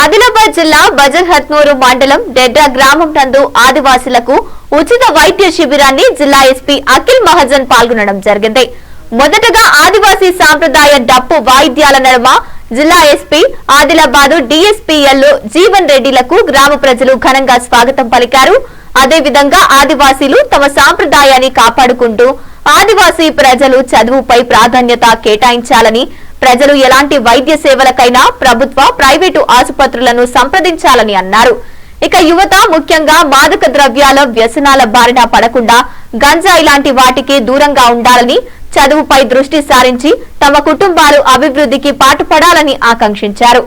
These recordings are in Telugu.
ఆదిలాబాద్ జిల్లా బజర్హత్నూరు మండలం డెడ్రా గ్రామం నందు ఆదివాసులకు ఉచిత వైద్య శిబిరాన్ని జిల్లా ఎస్పీ అఖిల్ మహాజన్ పాల్గొనడం జరిగింది. మొదటగా ఆదివాసీ సాంప్రదాయ డప్పు వాయిద్యాల నడుమ జిల్లా ఎస్పీ ఆదిలాబాద్ డిఎస్పీఎల్ జీవన్ రెడ్డిలకు గ్రామ ప్రజలు ఘనంగా స్వాగతం పలికారు. అదేవిధంగా ఆదివాసీలు తమ సాంప్రదాయాన్ని కాపాడుకుంటూ ఆదివాసీ ప్రజలు చదువుపై ప్రాధాన్యత కేటాయించాలని, ప్రజలు ఎలాంటి వైద్య సేవలకైనా ప్రభుత్వ ప్రైవేటు ఆసుపత్రులను సంప్రదించాలని అన్నారు. ఇక యువత ముఖ్యంగా మాదక ద్రవ్యాల వ్యసనాల బారిన పడకుండా గంజాయి లాంటి వాటికి దూరంగా ఉండాలని, చదువుపై దృష్టి సారించి తమ కుటుంబాలు అభివృద్ధికి పాటుపడాలని ఆకాంక్షించారు.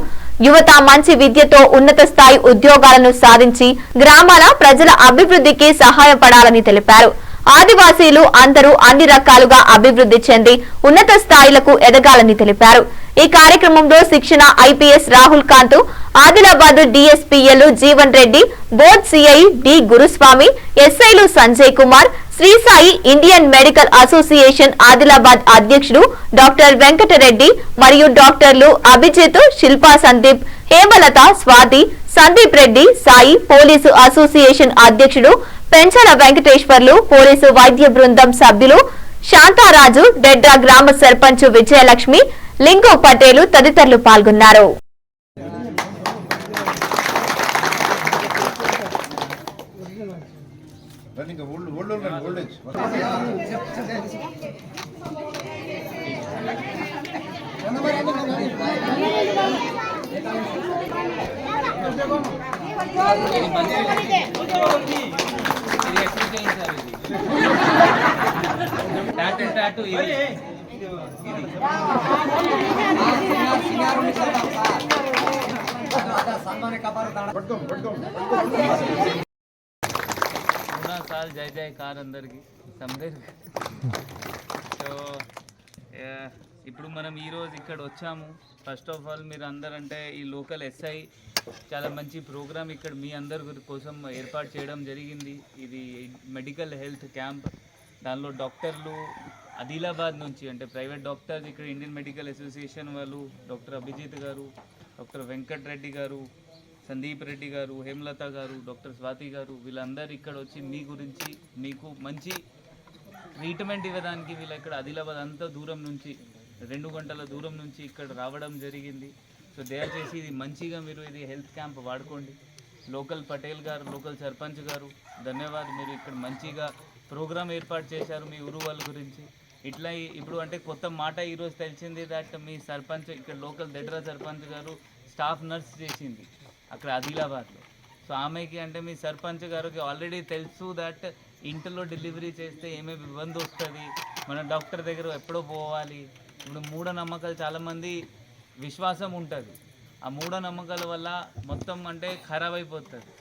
యువత మంచి విద్యతో ఉన్నత స్థాయి ఉద్యోగాలను సాధించి గ్రామాల ప్రజల అభివృద్ధికి సహాయపడాలని తెలిపారు. ఆదివాసీలు అందరూ అన్ని రకాలుగా అభివృద్ధి చెంది ఉన్నత స్థాయిలకు ఎదగాలని తెలిపారు. ఈ కార్యక్రమంలో శిక్షణ IPS Rahul Kanth, Adilabad DSP L Jeevan Reddy, board CI D Guruswamy, ఎస్ఐలు Sanjay Kumar, Srisai Indian medical association Adilabad అధ్యక్షుడు డాక్టర్ వెంకటరెడ్డి మరియు డాక్టర్లు అభిజిత్, శిల్పా సందీప్, హేమలత, స్వాతి, సందీప్ రెడ్డి, సాయి, పోలీసు అసోసియేషన్ అధ్యక్షుడు పెంచల వెంకటేశ్వర్లు, పోలీసు వైద్య బృందం సభ్యులు శాంతారాజు, డెడ్రా గ్రామ సర్పంచ్ విజయలక్ష్మి, లింగో పటేలు తదితరులు పాల్గొన్నారు. साल जय जयकार అందరికి సో ఇప్పుడు మనం ఈరోజు ఇక్కడ వచ్చాము. ఫస్ట్ ఆఫ్ ఆల్ మీరు అందరంటే ఈ లోకల్ ఎస్ఐ చాలా మంచి ప్రోగ్రామ్ ఇక్కడ మీ అందరి కోసం ఏర్పాటు చేయడం జరిగింది. ఇది మెడికల్ హెల్త్ క్యాంప్. దానిలో డాక్టర్లు ఆదిలాబాద్ నుంచి అంటే ప్రైవేట్ డాక్టర్స్ ఇక్కడ ఇండియన్ మెడికల్ అసోసియేషన్ వాళ్ళు, డాక్టర్ అభిజిత్ గారు, డాక్టర్ వెంకటరెడ్డి గారు, సందీప్ రెడ్డి గారు, హేమలత గారు, డాక్టర్ స్వాతి గారు, వీళ్ళందరూ ఇక్కడ వచ్చి మీ గురించి మీకు మంచి ట్రీట్మెంట్ ఇవ్వడానికి వీళ్ళు ఇక్కడ ఆదిలాబాద్ అంత దూరం నుంచి 2 గంటల దూరం నుంచి ఇక్కడ రావడం జరిగింది. సో దయచేసి ఇది మంచిగా మీరు ఇది హెల్త్ క్యాంప్ వాడుకోండి. లోకల్ పటేల్ గారు, లోకల్ సర్పంచ్ గారు ధన్యవాదాలు. మీరు ఇక్కడ మంచిగా ప్రోగ్రామ్ ఏర్పాటు చేశారు మీ ఊరు వాళ్ళ గురించి. ఇట్లా ఇప్పుడు అంటే కొత్త మాట ఈరోజు తెలిసింది దట్ మీ సర్పంచ్ ఇక్కడ లోకల్ డెడ్రా సర్పంచ్ గారు స్టాఫ్ నర్స్ చేసింది అక్కడ ఆదిలాబాద్లో. సో ఆమెకి అంటే మీ సర్పంచ్ గారికి ఆల్రెడీ తెలుసు దట్ ఇంట్లో డెలివరీ చేస్తే ఏమేమి ఇబ్బంది వస్తుంది, మన డాక్టర్ దగ్గర ఎప్పుడో పోవాలి. ఇప్పుడు మూఢనమ్మకాలు చాలామంది విశ్వాసం ఉంటుంది, ఆ మూఢనమ్మకాల వల్ల మొత్తం అంటే ఖరాబ్ అయిపోతుంది.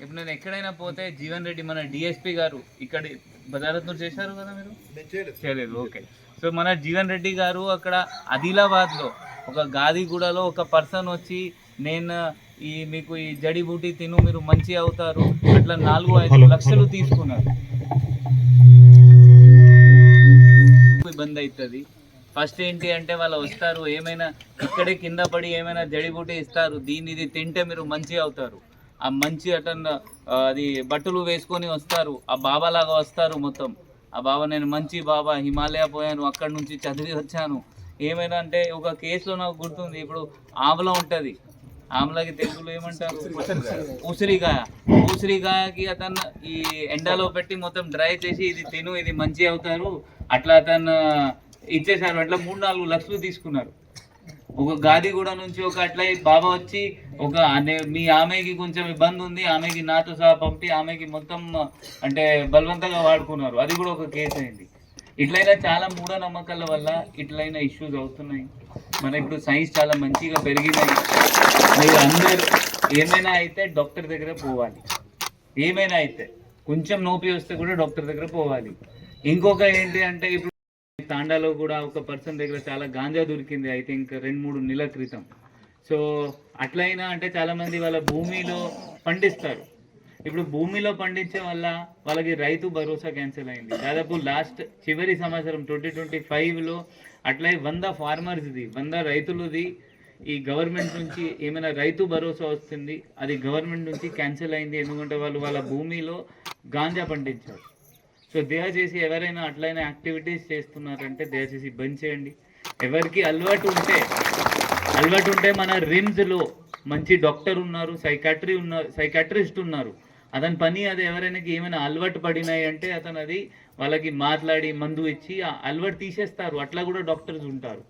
ఇప్పుడు నేను ఎక్కడైనా పోతే జీవన్ రెడ్డి మన డిఎస్పీ గారు ఇక్కడ బజారత్నూరు చేశారు కదా, మీరు చేయలేదు, ఓకే. సో మన జీవన్ రెడ్డి గారు అక్కడ ఆదిలాబాద్లో ఒక గాదిగూడలో ఒక పర్సన్ వచ్చి నేను మీకు ఈ జడి బూటీ తిను మీరు మంచి అవుతారు అట్లా 4-5 లక్షలు తీసుకున్నారు. ఇబ్బంది అవుతుంది. ఫస్ట్ ఏంటి అంటే వాళ్ళు వస్తారు, ఏమైనా ఇక్కడే కింద పడి ఏమైనా జడిబూటీ ఇస్తారు, ఇది తింటే మీరు మంచి అవుతారు. ఆ మంచి అటన్న అది బట్టలు వేసుకొని వస్తారు, ఆ బాబా లాగా వస్తారు మొత్తం. ఆ బాబా నేను మంచి బాబా హిమాలయ పోయాను, అక్కడి నుంచి చదివి వచ్చాను. ఏమైనా అంటే ఒక కేసులో నాకు గుర్తుంది, ఇప్పుడు ఆమ్ల ఉంటుంది, ఆమ్లకి తెలుగులో ఏమంటారు, ఉసిరికాయ. ఉసిరికాయకి అతను ఈ ఎండలో పెట్టి మొత్తం డ్రై చేసి ఇది తిను ఇది మంచి అవుతారు అట్లా అతను ఇచ్చేసారు. అట్లా 3-4 లక్షలు తీసుకున్నారు. ఒక గాదిగూడ నుంచి ఒక అట్లా బాబా వచ్చి ఒక మీ ఆమెకి కొంచెం ఇబ్బంది ఉంది, ఆమెకి నాతో సహా పంపి ఆమెకి మొత్తం అంటే బలవంతంగా వాడుకున్నారు. అది కూడా ఒక కేసు అయింది. ఇట్లయినా చాలా మూఢనమ్మకాల వల్ల ఇట్లయినా ఇష్యూస్ అవుతున్నాయి. మన ఇప్పుడు సైన్స్ చాలా మంచిగా పెరిగినాయి. మీరు అందరూ ఏమైనా అయితే డాక్టర్ దగ్గర పోవాలి. ఏమైనా అయితే కొంచెం నొప్పి వస్తే కూడా డాక్టర్ దగ్గర పోవాలి. ఇంకొక ఏంటి అంటే ఇప్పుడు తాండాలో కూడా ఒక పర్సన్ దగ్గర చాలా గాంజా దొరికింది, ఐ థింక్ 2-3 నెలల క్రితం. సో అట్లయినా అంటే చాలామంది వాళ్ళ భూమిలో పండిస్తారు. ఇప్పుడు భూమిలో పండించే వల్ల వాళ్ళకి రైతు భరోసా క్యాన్సిల్ అయింది. దాదాపు చివరి సంవత్సరం 2025లో అట్లా 100 ఫార్మర్స్ది 100 రైతులది ఈ గవర్నమెంట్ నుంచి ఏమైనా రైతు భరోసా వస్తుంది, అది గవర్నమెంట్ నుంచి క్యాన్సిల్ అయింది. ఎందుకంటే వాళ్ళు వాళ్ళ భూమిలో గాంజా పండించారు. సో దయచేసి ఎవరైనా అట్లయినా యాక్టివిటీస్ చేస్తున్నారంటే దయచేసి బంద్ చేయండి. ఎవరికి అలవాటు ఉంటే మన రిమ్స్లో మంచి డాక్టర్ ఉన్నారు, సైకాట్రిస్ట్ ఉన్నారు. అతని పని అది. ఎవరైనా ఏమైనా అలవాటు పడినాయి అంటే అతను అది వాళ్ళకి మాట్లాడి మందు ఇచ్చి ఆ అలవాటు తీసేస్తారు. అట్లా కూడా డాక్టర్స్ ఉంటారు.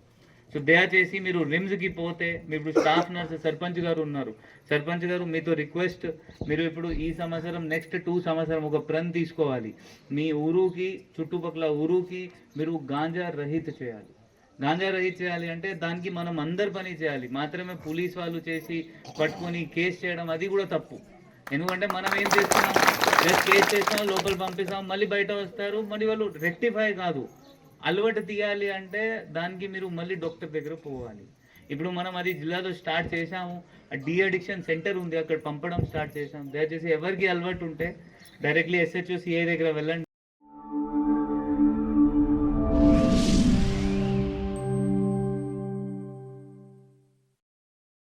సో దయచేసి మీరు రిమ్స్కి పోతే, మీరు ఇప్పుడు స్టాఫ్ నర్స్ సర్పంచ్ గారు ఉన్నారు. సర్పంచ్ గారు మీతో రిక్వెస్ట్, మీరు ఇప్పుడు ఈ సంవత్సరం నెక్స్ట్ 2 సంవత్సరం ఒక ప్రణ్ తీసుకోవాలి. మీ ఊరుకి చుట్టుపక్కల ఊరుకి మీరు గాంజా రహిత చేయాలి. గాంజా రహిత చేయాలి అంటే దానికి మనం అందరు పని చేయాలి. మాత్రమే పోలీస్ వాళ్ళు చేసి పట్టుకొని కేసు చేయడం అది కూడా తప్పు. ఎందుకంటే మనం ఏం చేస్తున్నాం, జస్ట్ కేసు చేస్తాం, లోపల పంపిస్తాం, మళ్ళీ బయట వస్తారు, మళ్ళీ వాళ్ళు రెక్టిఫై కాదు. అలవాటు తీయాలి అంటే దానికి మీరు మళ్ళీ డాక్టర్ దగ్గర పోవాలి. ఇప్పుడు మనం అది జిల్లాలో స్టార్ట్ చేసాము, డి అడిక్షన్ సెంటర్ ఉంది, అక్కడ పంపడం స్టార్ట్ చేసాం. దయచేసి ఎవరికి అలవాటు ఉంటే డైరెక్ట్లీ SHO CI దగ్గర వెళ్ళండి.